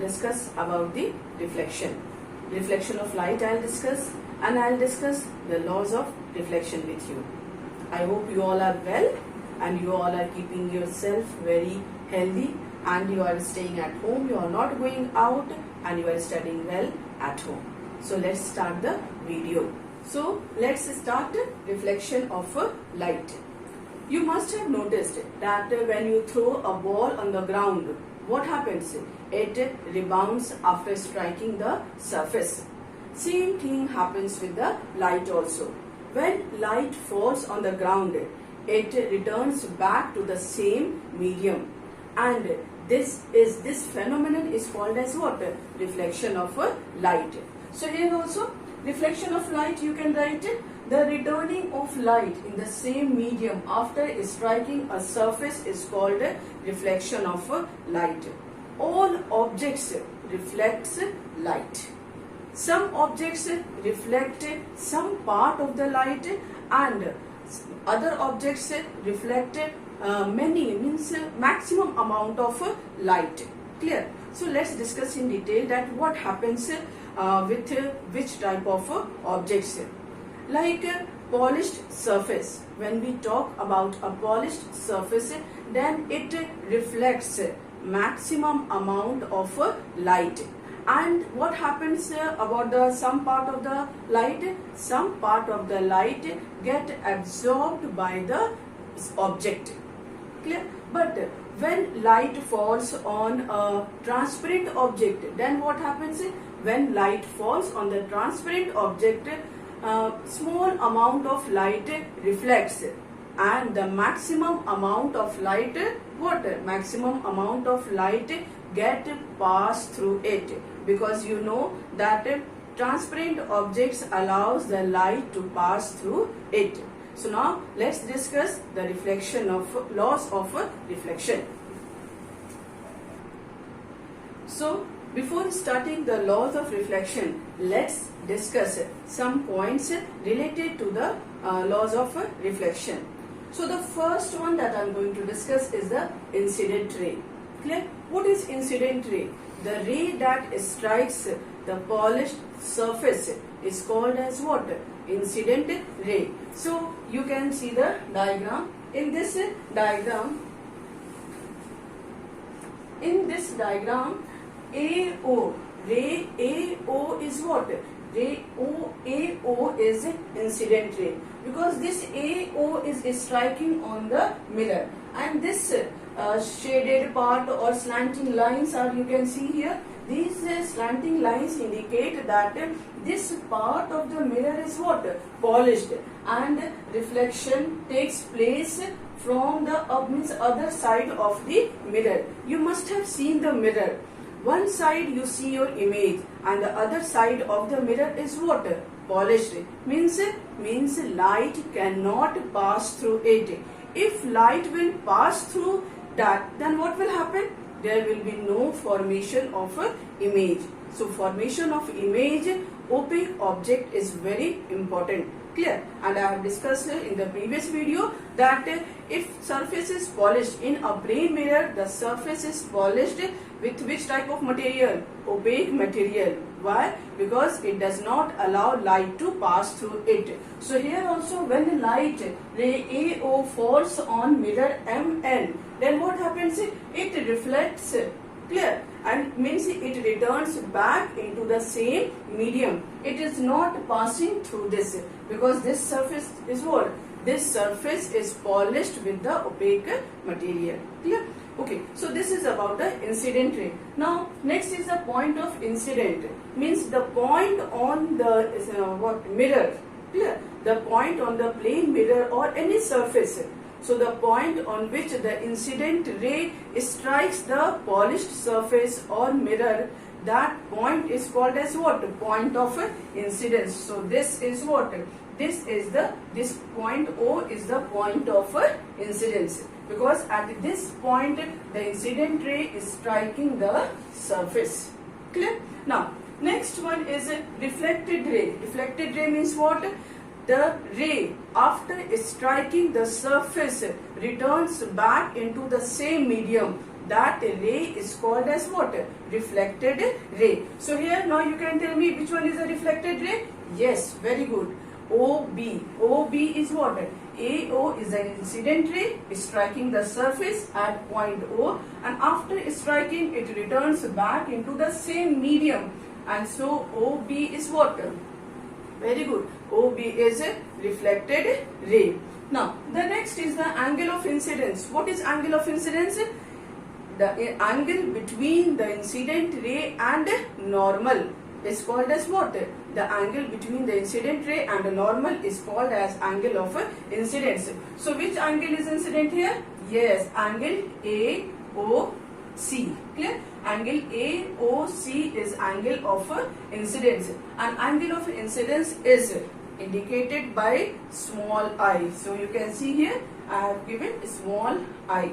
discuss about the reflection. Reflection of light I'll discuss, and I'll discuss the laws of reflection with you. I hope you all are well and you all are keeping yourself very healthy and you are staying at home, you are not going out and you are studying well at home. So let's start the video. So let's start the reflection of light. You must have noticed that when you throw a ball on the ground, what happens? It rebounds after striking the surface. Same thing happens with the light also. When light falls on the ground, it returns back to the same medium, and this phenomenon is called as what? Reflection of light. So here also reflection of light, you can write it, the returning of light in the same medium after striking a surface is called reflection of light. All objects reflects light. Some objects reflect some part of the light and other objects reflect maximum amount of light. Clear? So let's discuss in detail that what happens with which type of objects. Like polished surface. When we talk about a polished surface, then it reflects maximum amount of light. And what happens about the some part of the light? Some part of the light get absorbed by the object. Clear? But when light falls on a transparent object, then what happens? When light falls on the transparent object, small amount of light reflects, and the maximum amount of light, maximum amount of light get passed through it, because you know that transparent objects allows the light to pass through it. So now let's discuss the reflection of laws of reflection. So before starting the laws of reflection, let's discuss some points related to the laws of reflection. So the first one that I am going to discuss is the incident ray. Clear? What is incident ray? The ray that strikes the polished surface is called as what? Incident ray. So you can see the diagram. In this diagram, AO, ray AO is what? Ray AO is incident ray, because this AO is striking on the mirror, and this shaded part or slanting lines are, you can see here, these slanting lines indicate that this part of the mirror is what? Polished, and reflection takes place from the other side of the mirror. You must have seen the mirror. One side you see your image and the other side of the mirror is what? Polished. Means light cannot pass through it. If light will pass through that, then what will happen? There will be no formation of an image. So formation of image, opaque object is very important. Clear? And I have discussed in the previous video that if surface is polished in a plane mirror, the surface is polished with which type of material? Opaque material. Why? Because it does not allow light to pass through it. So here also, when the light ray AO falls on mirror MN, then what happens? It reflects. Clear? And means it returns back into the same medium. It is not passing through this, because this surface is what? This surface is polished with the opaque material. Clear? Okay, so this is about the incident ray. Now next is the point of incident. Means the point on the mirror. Clear? The point on the plane mirror or any surface. So the point on which the incident ray strikes the polished surface or mirror, that point is called as what? Point of incidence. So this is what? This point O is the point of incidence, because at this point the incident ray is striking the surface. Clear? Now next one is reflected ray. Reflected ray means what? the ray after striking the surface returns back into the same medium, that ray is called as what? Reflected ray. So here now you can tell me which one is a reflected ray? Yes, very good. OB. OB is what? AO is an incident ray striking the surface at point O, and after striking it returns back into the same medium, and so OB is what? Very good. OB is a reflected ray. Now the next is the angle of incidence. What is angle of incidence? The angle between the incident ray and normal is called as what? The angle between the incident ray and the normal is called as angle of incidence. So which angle is incident here? Yes, angle AOC. Clear? Angle AOC is angle of incidence, and angle of incidence is indicated by small I. So you can see here I have given small I.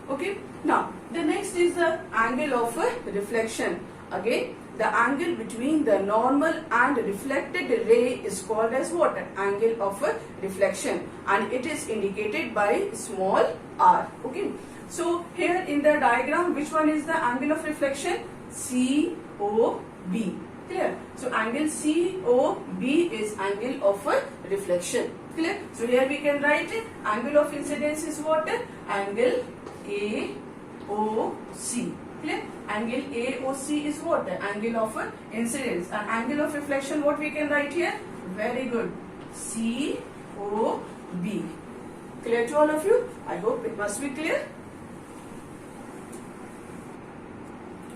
Okay. Now the next is the angle of reflection. Again, the angle between the normal and reflected ray is called as what? Angle of reflection, and it is indicated by small r. Okay. So here in the diagram, which one is the angle of reflection? COB. Clear? So angle COB is angle of reflection. Clear? So here we can write it. Angle of incidence is what? Angle AOC. Clear? Angle AOC is what? Angle of incidence. And angle of reflection, what we can write here? Very good. COB. Clear to all of you? I hope it must be clear.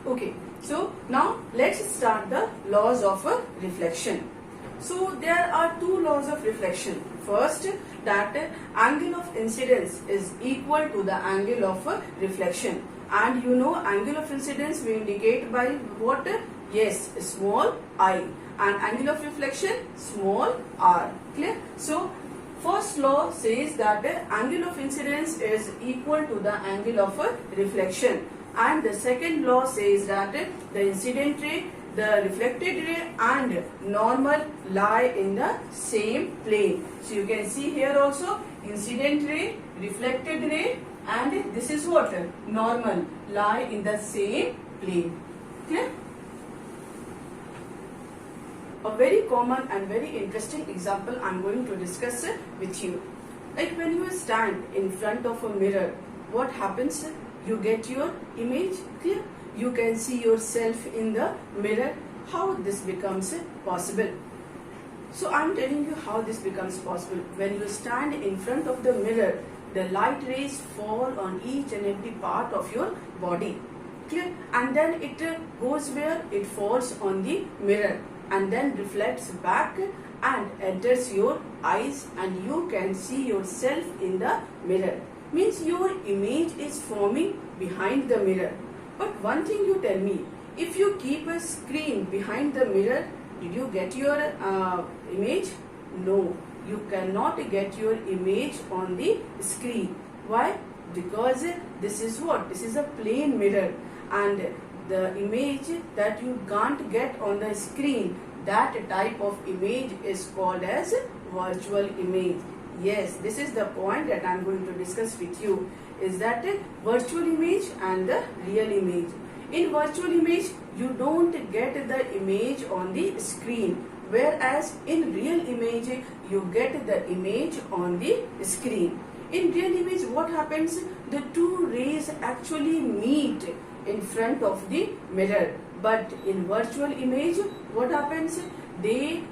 Okay. So now let's start the laws of reflection. So there are two laws of reflection. First, that angle of incidence is equal to the angle of reflection. And you know angle of incidence we indicate by what? Yes, small I. And angle of reflection, small r. Clear? So first law says that angle of incidence is equal to the angle of reflection. And the second law says that the incident ray, the reflected ray and normal lie in the same plane. So you can see here also incident ray, reflected ray and this is what? Normal lie in the same plane. Clear? A very common and very interesting example I am going to discuss with you. Like when you stand in front of a mirror, what happens? You get your image. Clear? You can see yourself in the mirror. How this becomes possible? So I am telling you how this becomes possible. When you stand in front of the mirror, the light rays fall on each and every part of your body. Clear? And then it goes where? It falls on the mirror and then reflects back and enters your eyes, and you can see yourself in the mirror. Means your image is forming behind the mirror. But one thing you tell me, if you keep a screen behind the mirror, did you get your image? No, you cannot get your image on the screen. Why? Because this is what? This is a plain mirror, and the image that you can't get on the screen, that type of image is called as virtual image. Yes, this is the point that I am going to discuss with you, is that virtual image and the real image. In virtual image, you don't get the image on the screen, whereas in real image, you get the image on the screen. In real image, what happens? The two rays actually meet in front of the mirror. But in virtual image, what happens? They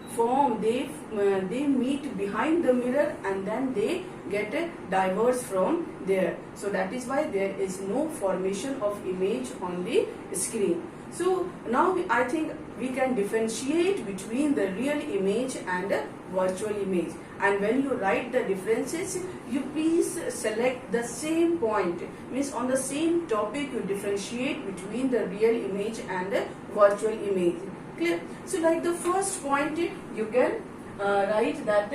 meet behind the mirror and then they get diverged from there. So that is why there is no formation of image on the screen. So now I think we can differentiate between the real image and virtual image. And when you write the differences, you please select the same point. Means on the same topic you differentiate between the real image and virtual image. Clear? So like the first point, you can write that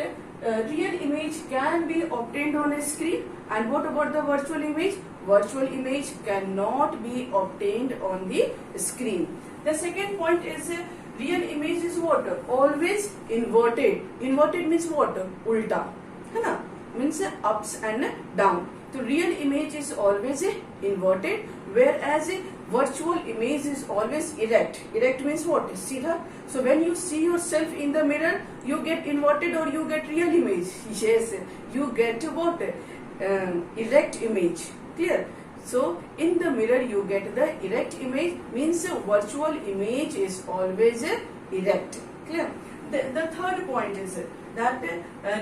real image can be obtained on a screen. And what about the virtual image? Virtual image cannot be obtained on the screen. The second point is real image is what? Always inverted. Inverted means what? Ulta. है ना? Means ups and down. So real image is always inverted, whereas a virtual image is always erect. Erect means what? Seedha. So when you see yourself in the mirror, you get inverted or you get real image. Yes, you get what? Erect image. Clear? So in the mirror you get the erect image, means virtual image is always erect. Clear? The third point is that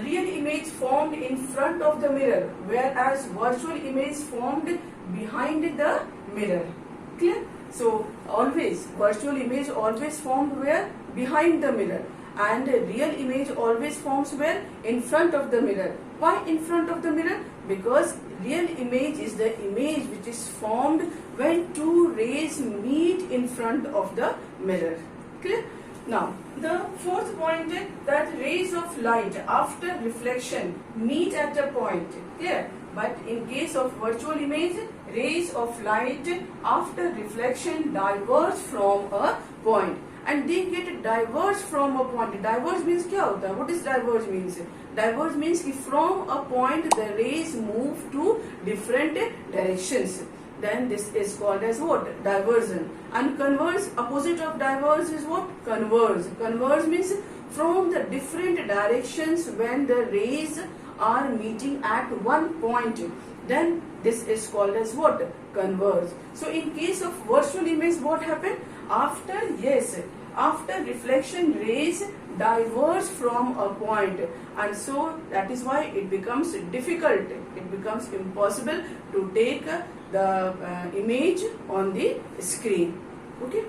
real image formed in front of the mirror, whereas virtual image formed behind the mirror. Clear? So always virtual image always formed where? Behind the mirror, and real image always forms where? In front of the mirror. Why in front of the mirror? Because real image is the image which is formed when two rays meet in front of the mirror. Clear? Now, the fourth point is that rays of light after reflection meet at a point. Clear? But in case of virtual image, rays of light after reflection diverge from a point. And they get diverged from a point. Diverge means क्या होता है? What is diverge means? Diverge means कि from a point the rays move to different directions. Then this is called as what? Diversion. And converge, opposite of diverge is what? Converge. Converge means from the different directions when the rays are meeting at one point. Then this is called as what? Converge. So in case of virtual image, what happened? After reflection, rays diverge from a point, and so that is why it becomes difficult, it becomes impossible to take the image on the screen. Okay.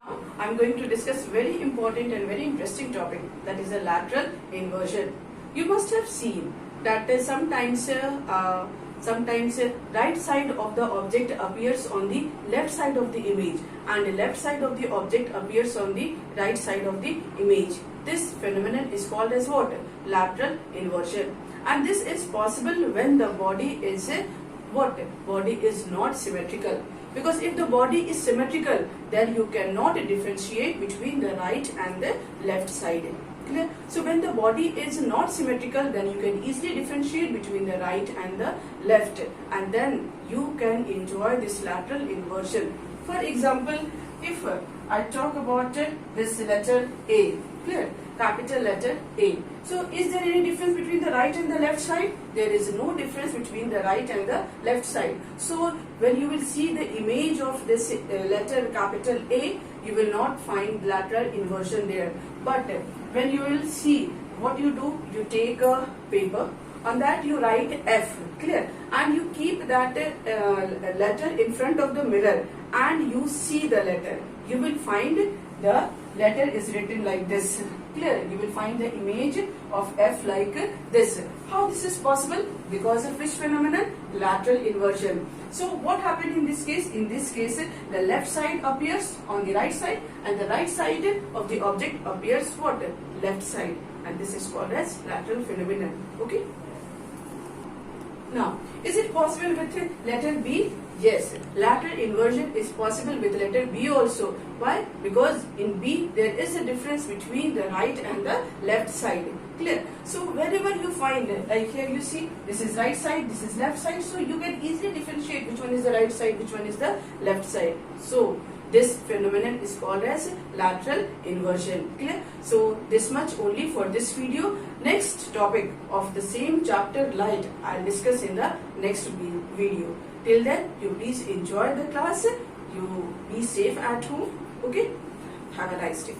Now I am going to discuss very important and very interesting topic, that is the lateral inversion. You must have seen that sometimes right side of the object appears on the left side of the image, and the left side of the object appears on the right side of the image. This phenomenon is called as what? Lateral inversion. And this is possible when the body is what? Body is not symmetrical. Because if the body is symmetrical, then you cannot differentiate between the right and the left side. Clear? So when the body is not symmetrical, then you can easily differentiate between the right and the left, and then you can enjoy this lateral inversion. For example, if I talk about this letter A, clear? Capital letter A. So is there any difference between the right and the left side? There is no difference between the right and the left side. So when you will see the image of this letter capital A, you will not find lateral inversion there. But when you will see, what you do, you take a paper, on that you write F, clear, and you keep that letter in front of the mirror and you see the letter. You will find the letter is written like this. Clear? You will find the image of F like this. How this is possible? Because of which phenomenon? Lateral inversion. So what happened in this case? In this case, the left side appears on the right side, and the right side of the object appears what? Left side. And this is called as lateral phenomenon. Okay? Now, is it possible with letter B? Yes, lateral inversion is possible with letter B also. Why? Because in B there is a difference between the right and the left side. Clear? So wherever you find, like here you see, this is right side, this is left side, so you can easily differentiate which one is the right side, which one is the left side. So this phenomenon is called as lateral inversion. Clear? So this much only for this video. Next topic of the same chapter, light, I'll discuss in the next video. Till then, you please enjoy the class. You be safe at home. Okay? Have a nice day.